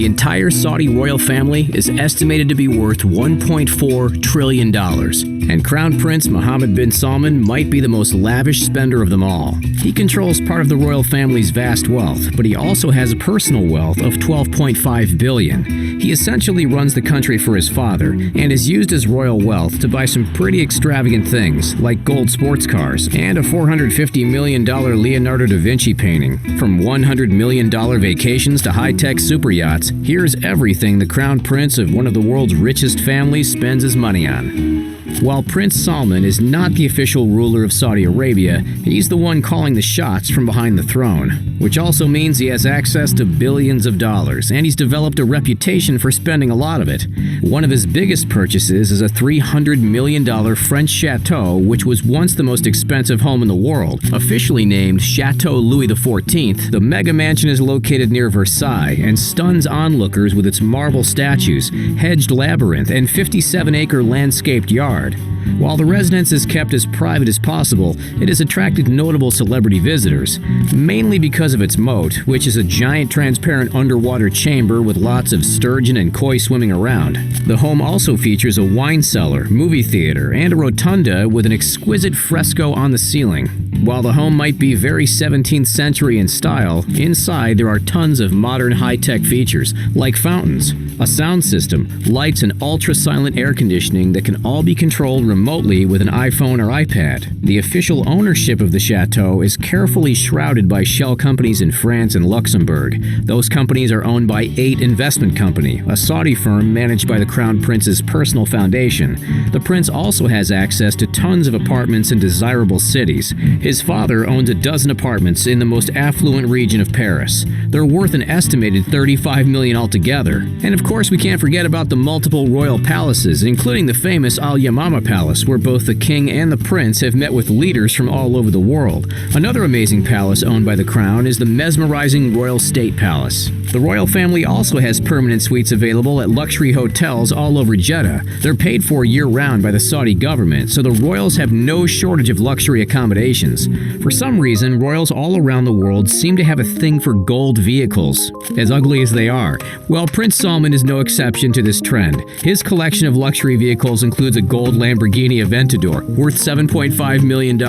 The entire Saudi royal family is estimated to be worth $1.4 trillion, and Crown Prince Mohammed bin Salman might be the most lavish spender of them all. He controls part of the royal family's vast wealth, but he also has a personal wealth of $12.5 billion. He essentially runs the country for his father, and has used his royal wealth to buy some pretty extravagant things, like gold sports cars and a $450 million Leonardo da Vinci painting. From $100 million vacations to high-tech super yachts, here's everything the Crown Prince of one of the world's richest families spends his money on. While Prince Salman is not the official ruler of Saudi Arabia, he's the one calling the shots from behind the throne, which also means he has access to billions of dollars, and he's developed a reputation for spending a lot of it. One of his biggest purchases is a $300 million French chateau, which was once the most expensive home in the world. Officially named Chateau Louis XIV, the mega mansion is located near Versailles and stuns onlookers with its marble statues, hedged labyrinth, and 57-acre landscaped yard. While the residence is kept as private as possible, it has attracted notable celebrity visitors, mainly because of its moat, which is a giant transparent underwater chamber with lots of sturgeon and koi swimming around. The home also features a wine cellar, movie theater, and a rotunda with an exquisite fresco on the ceiling. While the home might be very 17th century in style, inside there are tons of modern high-tech features, like fountains, a sound system, lights, and ultra-silent air conditioning that can all be controlled remotely with an iPhone or iPad. The official ownership of the chateau is carefully shrouded by shell companies in France and Luxembourg. Those companies are owned by 8 Investment Company, a Saudi firm managed by the Crown Prince's personal foundation. The prince also has access to tons of apartments in desirable cities. His father owns a dozen apartments in the most affluent region of Paris. They're worth an estimated $35 million altogether. And of course, we can't forget about the multiple royal palaces, including the famous Al Yamama Palace, where both the king and the prince have met with leaders from all over the world. Another amazing palace owned by the crown is the mesmerizing Royal State Palace. The royal family also has permanent suites available at luxury hotels all over Jeddah. They're paid for year-round by the Saudi government, so the royals have no shortage of luxury accommodations. For some reason, royals all around the world seem to have a thing for gold vehicles, as ugly as they are. Well, Prince Salman is no exception to this trend. His collection of luxury vehicles includes a gold Lamborghini Aventador, worth $7.5 million,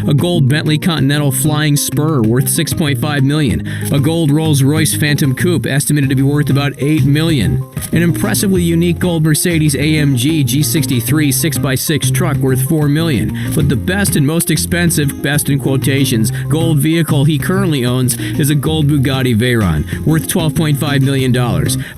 a gold Bentley Continental Flying Spur, worth $6.5 million, a gold Rolls-Royce Phantom Coupe, estimated to be worth about $8 million, an impressively unique gold Mercedes-AMG G63 6x6 truck worth $4 million, but the best and most expensive, best in quotations, gold vehicle he currently owns is a gold Bugatti Veyron, worth $12.5 million,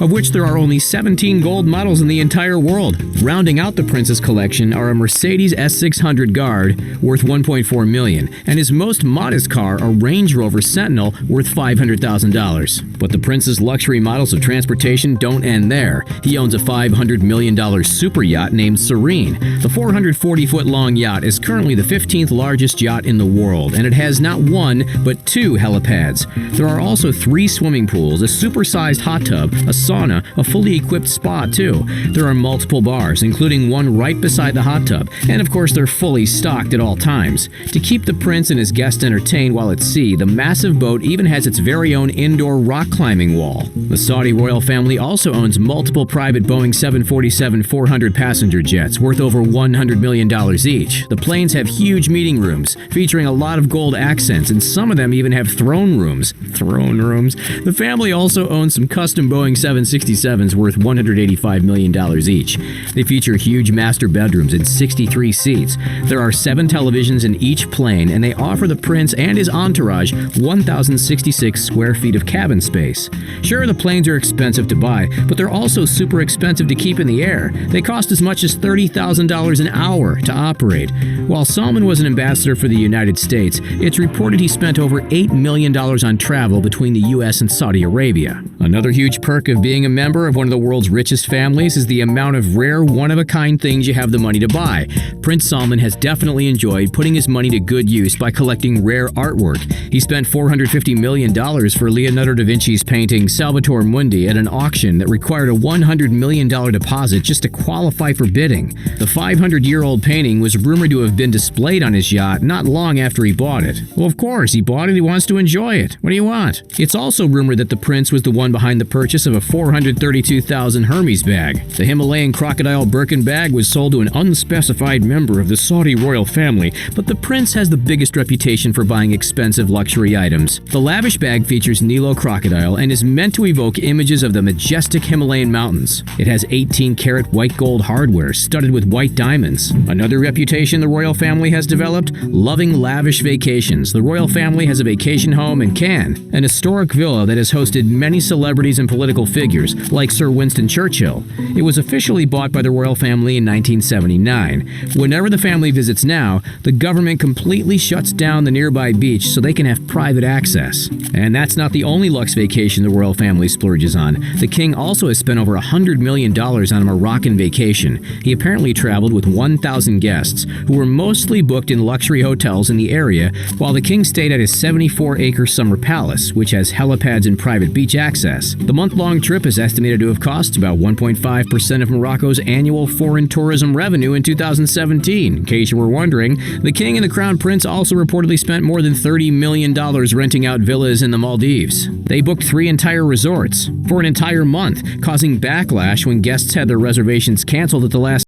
of which there are only 17 gold models in the entire world. Rounding out the prince's collection are a Mercedes S600 Guard, worth $1.4 million, and his most modest car, a Range Rover Sentinel, worth $500,000. But the prince's luxury models of transportation don't end there. He owns a $500 million super yacht named Serene. The 440-foot-long yacht is currently the 15th largest yacht in the world, and it has not one, but 2 helipads. There are also 3 swimming pools, a supersized hot tub, a sauna, a fully equipped spa, too. There are multiple bars, including one right beside the hot tub, and of course they're fully stocked at all times. To keep the prince and his guests entertained while at sea, the massive boat even has its very own indoor rock climbing wall. The Saudi royal family also owns multiple private Boeing 747-400 passenger jets, worth over $100 million each. The planes have huge meeting rooms, featuring a lot of gold accents, and some of them even have throne rooms. Throne rooms? The family also owns some custom Boeing 767s worth $185 million each. They feature huge master bedrooms and 63 seats. There are 7 televisions in each plane, and they offer the prince and his entourage 1,066 square feet of cabin space. Sure, the planes are expensive to buy, but they're also super expensive to keep in the air. They cost as much as $30,000 an hour to operate. While Salman was an ambassador for the United States, it's reported he spent over $8 million on travel between the US and Saudi Arabia. Another huge perk of being a member of one of the world's richest families is the amount of rare, one-of-a-kind things you have the money to buy. Prince Salman has definitely enjoyed putting his money to good use by collecting rare artwork. He spent $450 million for Leonardo da Vinci's painting Salvator Mundi at an auction that required a $100 million deposit just to qualify for bidding. The 500-year-old painting was rumored to have been displayed on his yacht not long after he bought it. Well, of course, he bought it, he wants to enjoy it. What do you want? It's also rumored that the prince was the one behind the purchase of a $432,000 Hermes bag. The Himalayan crocodile Birkin bag was sold to an unspecified member of the Saudi royal family, but the prince has the biggest reputation for buying expensive luxury items. The lavish bag features Nilo crocodile and is meant to evoke images of the majestic Himalayan mountains. It has 18-karat white gold hardware studded with white diamonds. Another reputation the royal family has developed: loving lavish vacations. The royal family has a vacation home in Cannes, an historic villa that has hosted many celebrities and political figures, like Sir Winston Churchill. It was officially bought by the royal family in 1979. Whenever the family visits now, the government completely shuts down the nearby beach so they can have private access. And that's not the only luxe vacation the royal family splurges on. The king also has spent over $100 million on a Moroccan vacation. He apparently traveled with 1,000 guests, who were mostly booked in luxury hotels in the area, while the king stayed at his 74-acre summer palace, which has helipads and private beach access. The month-long trip is estimated to have cost about 1.5% of Morocco's annual foreign tourism revenue in 2017. In case you were wondering, the king and the crown prince also reportedly spent more than $30 million renting out villas in the Maldives. They booked 3 entire resorts for an entire month, causing backlash when guests had their reservations canceled at the last